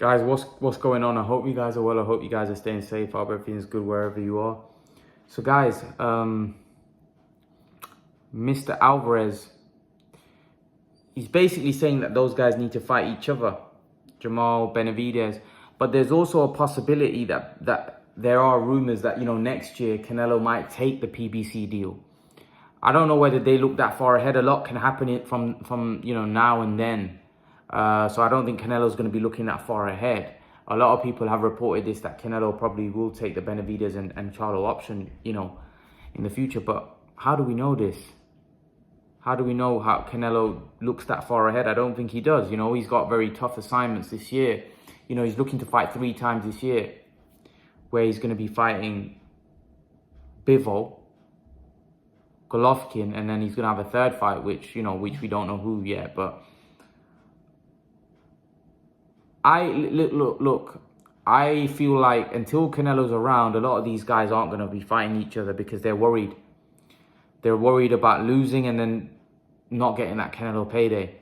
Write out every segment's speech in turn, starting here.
Guys, what's going on? I hope you guys are well. I hope you guys are staying safe. I hope everything's good wherever you are. So guys, Mr. Alvarez, he's basically saying that those guys need to fight each other, Jermall, Benavidez. But there's also a possibility that there are rumors that, next year Canelo might take the PBC deal. I don't know whether they look that far ahead. A lot can happen from now and then. So I don't think Canelo's going to be looking that far ahead. A lot of people have reported this, that Canelo probably will take the Benavidez and Charlo option, in the future. But how do we know this? How do we know how Canelo looks that far ahead? I don't think he does. He's got very tough assignments this year. He's looking to fight 3 times this year, where he's going to be fighting Bivol, Golovkin, and then he's going to have a third fight, which we don't know who yet. But look, I feel like until Canelo's around, a lot of these guys aren't going to be fighting each other because they're worried. They're worried about losing and then not getting that Canelo payday.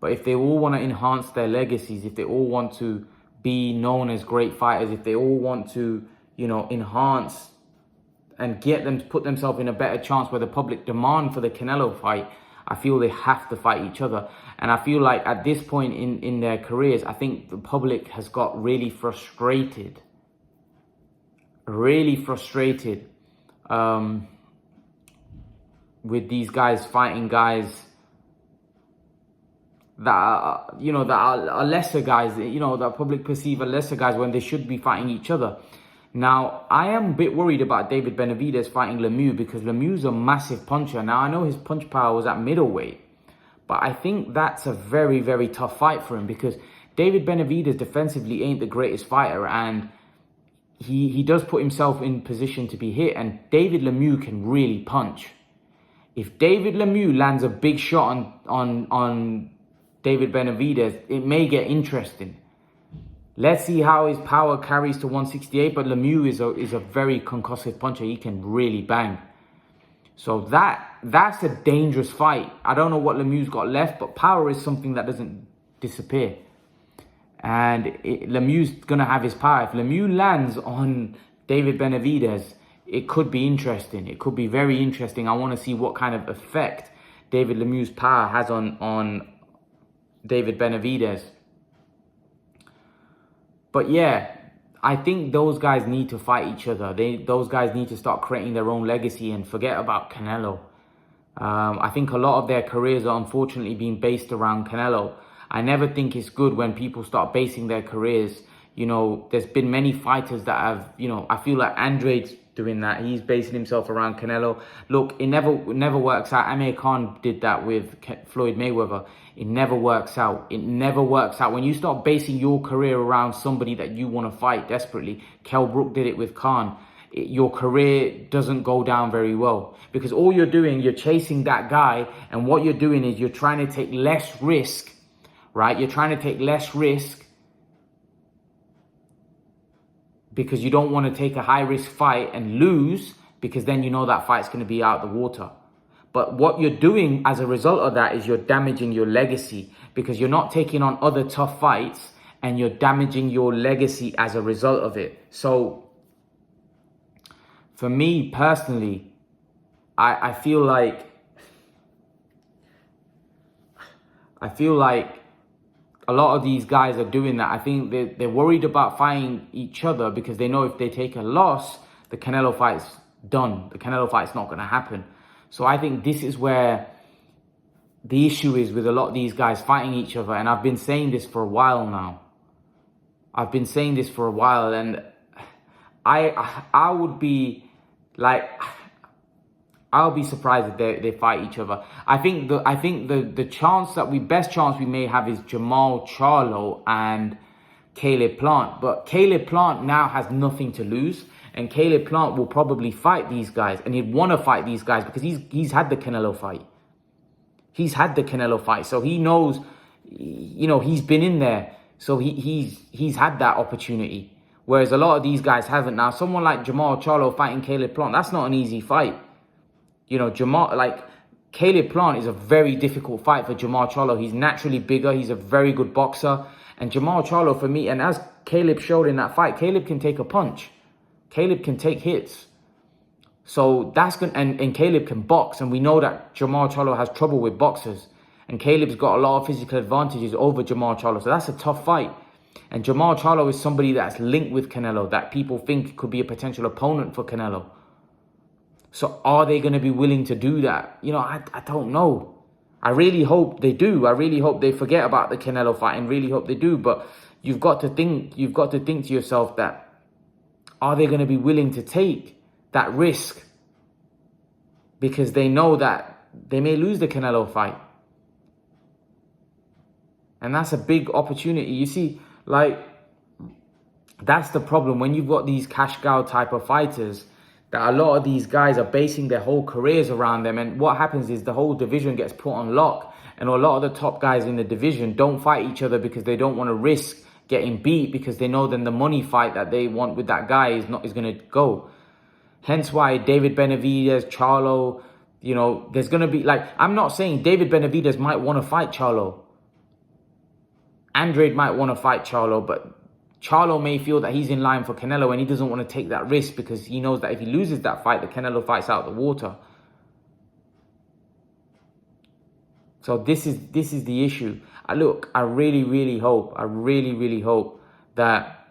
But if they all want to enhance their legacies, if they all want to be known as great fighters, if they all want to, enhance and get them to put themselves in a better chance where the public demand for the Canelo fight, I feel they have to fight each other. And I feel like at this point in their careers, I think the public has got really frustrated. With these guys fighting guys that are lesser guys, that public perceive as lesser guys when they should be fighting each other. Now, I am a bit worried about David Benavidez fighting Lemieux because Lemieux's a massive puncher. Now, I know his punch power was at middleweight, but I think that's a very, very tough fight for him because David Benavidez defensively ain't the greatest fighter, and he does put himself in position to be hit, and David Lemieux can really punch. If David Lemieux lands a big shot on David Benavidez, it may get interesting. Let's see how his power carries to 168, but Lemieux is a very concussive puncher. He can really bang. So that's a dangerous fight. I don't know what Lemieux's got left, but power is something that doesn't disappear. And Lemieux's going to have his power. If Lemieux lands on David Benavidez, it could be interesting. It could be very interesting. I want to see what kind of effect David Lemieux's power has on David Benavidez. But yeah, I think those guys need to fight each other. Those guys need to start creating their own legacy and forget about Canelo. I think a lot of their careers are unfortunately being based around Canelo. I never think it's good when people start basing their careers. There's been many fighters that have, I feel like Andre's doing that. He's basing himself around Canelo. Look, it never works out. Amir Khan did that with Floyd Mayweather. It never works out. It never works out. When you start basing your career around somebody that you want to fight desperately, Kell Brook did it with Khan. Your career doesn't go down very well because all you're doing, you're chasing that guy, and what you're doing is you're trying to take less risk, right? You're trying to take less risk because you don't want to take a high-risk fight and lose, because then that fight's going to be out the water. But what you're doing as a result of that is you're damaging your legacy because you're not taking on other tough fights and you're damaging your legacy as a result of it. So, for me personally, I feel like a lot of these guys are doing that. I think they're worried about fighting each other because they know if they take a loss, the Canelo fight's done. The Canelo fight's not going to happen. So I think this is where the issue is with a lot of these guys fighting each other. And I've been saying this for a while now. And I would be like, I'll be surprised if they fight each other. I think the best chance we may have is Jermall, Charlo, and Caleb Plant. But Caleb Plant now has nothing to lose, and Caleb Plant will probably fight these guys, and he'd want to fight these guys because he's had the Canelo fight. He's had the Canelo fight, so he knows. He's been in there, so he's had that opportunity. Whereas a lot of these guys haven't. Now, someone like Jermall Charlo fighting Caleb Plant, that's not an easy fight. Caleb Plant is a very difficult fight for Jermall Charlo. He's naturally bigger. He's a very good boxer. And Jermall Charlo, for me, and as Caleb showed in that fight, Caleb can take a punch. Caleb can take hits. So that's going to, and Caleb can box. And we know that Jermall Charlo has trouble with boxers. And Caleb's got a lot of physical advantages over Jermall Charlo. So that's a tough fight. And Jermall Charlo is somebody that's linked with Canelo, that people think could be a potential opponent for Canelo. So are they going to be willing to do that? You know, I don't know. I really hope they do. I really hope they forget about the Canelo fight, and really hope they do. But you've got to think to yourself that, are they going to be willing to take that risk? Because they know that they may lose the Canelo fight. And that's a big opportunity. You see, like, that's the problem. When you've got these cash cow type of fighters, that a lot of these guys are basing their whole careers around them. And what happens is the whole division gets put on lock. And a lot of the top guys in the division don't fight each other because they don't want to risk getting beat, because they know then the money fight that they want with that guy is going to go. Hence why David Benavidez, Charlo, you know, there's going to be, like, I'm not saying David Benavidez might want to fight Charlo. Andrade might want to fight Charlo, but Charlo may feel that he's in line for Canelo and he doesn't want to take that risk, because he knows that if he loses that fight, the Canelo fight's out the water. So this is the issue. Look, I really hope that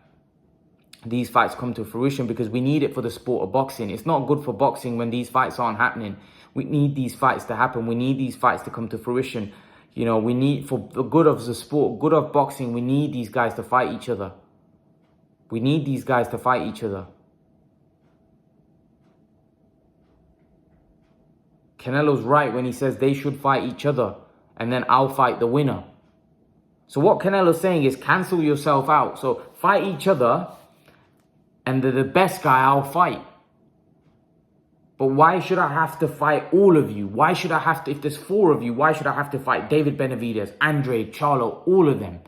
these fights come to fruition, because we need it for the sport of boxing. It's not good for boxing when these fights aren't happening. We need these fights to happen. We need these fights to come to fruition. You know, we need, for the good of the sport, good of boxing, we need these guys to fight each other. We need these guys to fight each other. Canelo's right when he says they should fight each other, and then I'll fight the winner. So what Canelo's saying is, cancel yourself out. So fight each other, and the best guy I'll fight. But why should I have to fight all of you? Why should I have to, if there's 4 of you, why should I have to fight David Benavidez, Andrade, Charlo, all of them,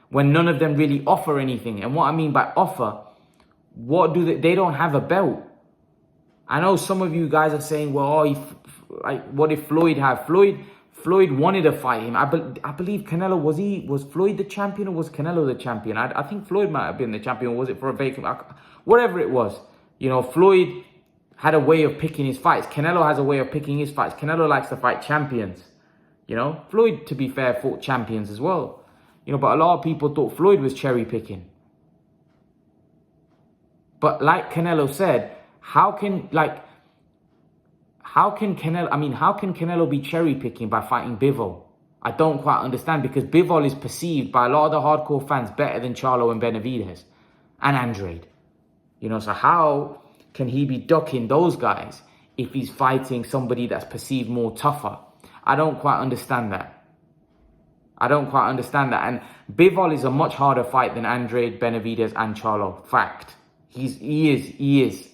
when none of them really offer anything? And what I mean by offer, what do they don't have a belt. I know some of you guys are saying, well, what if Floyd had? Floyd wanted to fight him. I believe Canelo, was Floyd the champion or was Canelo the champion? I think Floyd might have been the champion, or was it for a vacant? Whatever it was. You know, Floyd had a way of picking his fights. Canelo has a way of picking his fights. Canelo likes to fight champions. You know, Floyd, to be fair, fought champions as well. You know, but a lot of people thought Floyd was cherry picking. But like Canelo said, how can Canelo be cherry picking by fighting Bivol? I don't quite understand, because Bivol is perceived by a lot of the hardcore fans better than Charlo and Benavidez and Andrade. You know, so how can he be ducking those guys if he's fighting somebody that's perceived more tougher? I don't quite understand that. And Bivol is a much harder fight than Andrade, Benavidez, and Charlo. Fact. He is.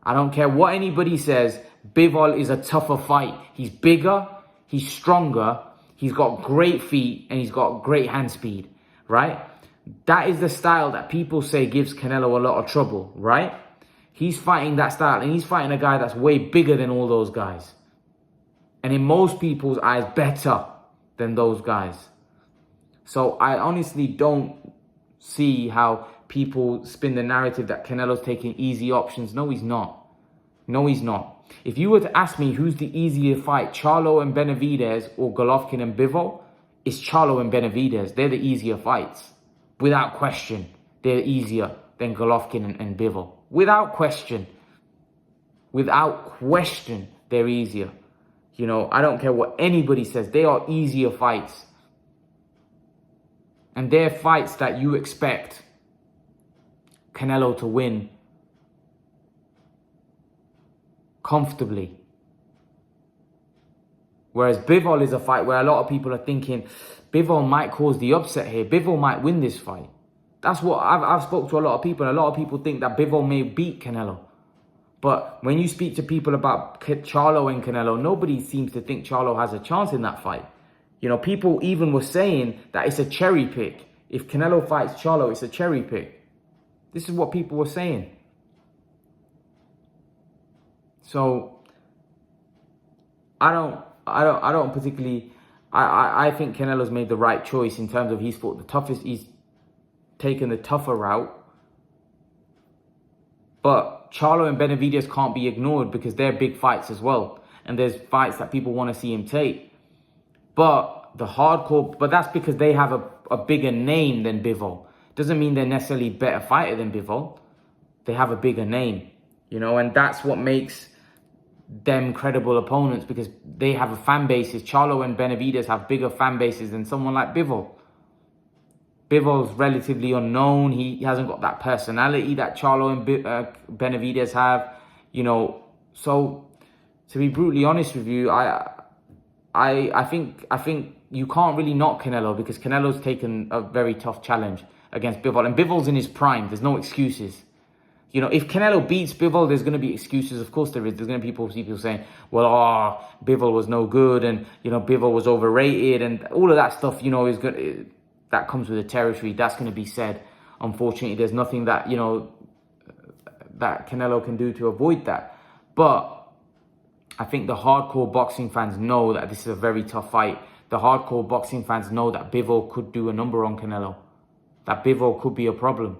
I don't care what anybody says. Bivol is a tougher fight. He's bigger, he's stronger, he's got great feet, and he's got great hand speed, right? That is the style that people say gives Canelo a lot of trouble, right? He's fighting that style, and he's fighting a guy that's way bigger than all those guys. And in most people's eyes, better than those guys. So I honestly don't see how people spin the narrative that Canelo's taking easy options. No, he's not. If you were to ask me who's the easier fight, Charlo and Benavidez or Golovkin and Bivol, it's Charlo and Benavidez. They're the easier fights. Without question, they're easier than Golovkin and Bivol. Without question, they're easier. You know, I don't care what anybody says. They are easier fights. And they're fights that you expect Canelo to win comfortably. Whereas Bivol is a fight where a lot of people are thinking Bivol might cause the upset here. Bivol might win this fight. That's what I've spoke to a lot of people. And a lot of people think that Bivol may beat Canelo. But when you speak to people about Charlo and Canelo, nobody seems to think Charlo has a chance in that fight. You know, people even were saying that it's a cherry pick. If Canelo fights Charlo, it's a cherry pick. This is what people were saying. So I don't particularly. I think Canelo's made the right choice in terms of he's fought the toughest. He's taken the tougher route. But Charlo and Benavidez can't be ignored because they're big fights as well. And there's fights that people want to see him take. But that's because they have a bigger name than Bivol. Doesn't mean they're necessarily a better fighter than Bivol. They have a bigger name, and that's what makes them credible opponents, because they have a fan bases. Charlo and Benavidez have bigger fan bases than someone like Bivol. Bivol's relatively unknown. He hasn't got that personality that Charlo and Benavidez have, So, to be brutally honest with you, I think you can't really knock Canelo, because Canelo's taken a very tough challenge against Bivol, and Bivol's in his prime. There's no excuses. If Canelo beats Bivol, there's going to be excuses. Of course there is. There's going to be people saying, well, Bivol was no good, and, Bivol was overrated, and all of that stuff, is good. That comes with the territory. That's going to be said. Unfortunately, there's nothing that, that Canelo can do to avoid that. But I think the hardcore boxing fans know that this is a very tough fight. The hardcore boxing fans know that Bivol could do a number on Canelo. That Bivol could be a problem.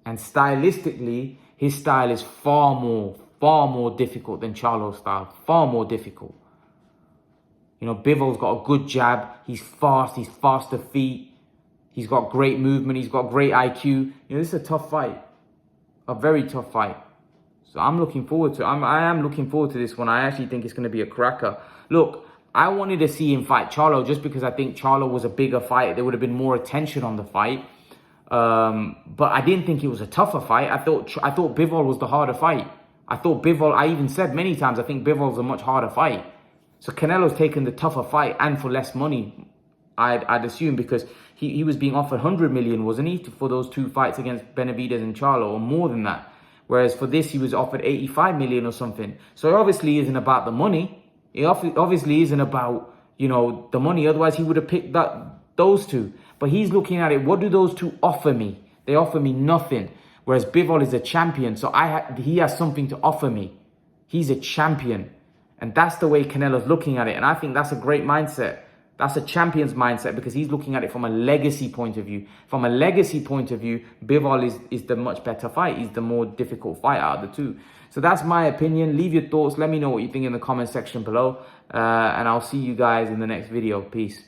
And stylistically, his style is far more difficult than Charlo's style. Far more difficult. Bivol's got a good jab. He's fast. He's faster feet. He's got great movement. He's got great IQ. This is a tough fight. A very tough fight. So I'm looking forward to it. I am looking forward to this one. I actually think it's going to be a cracker. Look, I wanted to see him fight Charlo just because I think Charlo was a bigger fight. There would have been more attention on the fight. But I didn't think it was a tougher fight. I thought Bivol was the harder fight. I even said many times, I think Bivol's a much harder fight. So Canelo's taken the tougher fight, and for less money, I'd assume, because he was being offered 100 million, wasn't he, for those two fights against Benavidez and Charlo, or more than that. Whereas for this, he was offered 85 million or something. So it obviously isn't about the money. It obviously isn't about, the money. Otherwise, he would have picked those two. But he's looking at it, what do those two offer me? They offer me nothing. Whereas Bivol is a champion, so he has something to offer me. He's a champion. And that's the way Canelo's looking at it. And I think that's a great mindset. That's a champion's mindset, because he's looking at it from a legacy point of view. From a legacy point of view, Bivol is the much better fight. He's the more difficult fight out of the two. So that's my opinion. Leave your thoughts. Let me know what you think in the comment section below. And I'll see you guys in the next video. Peace.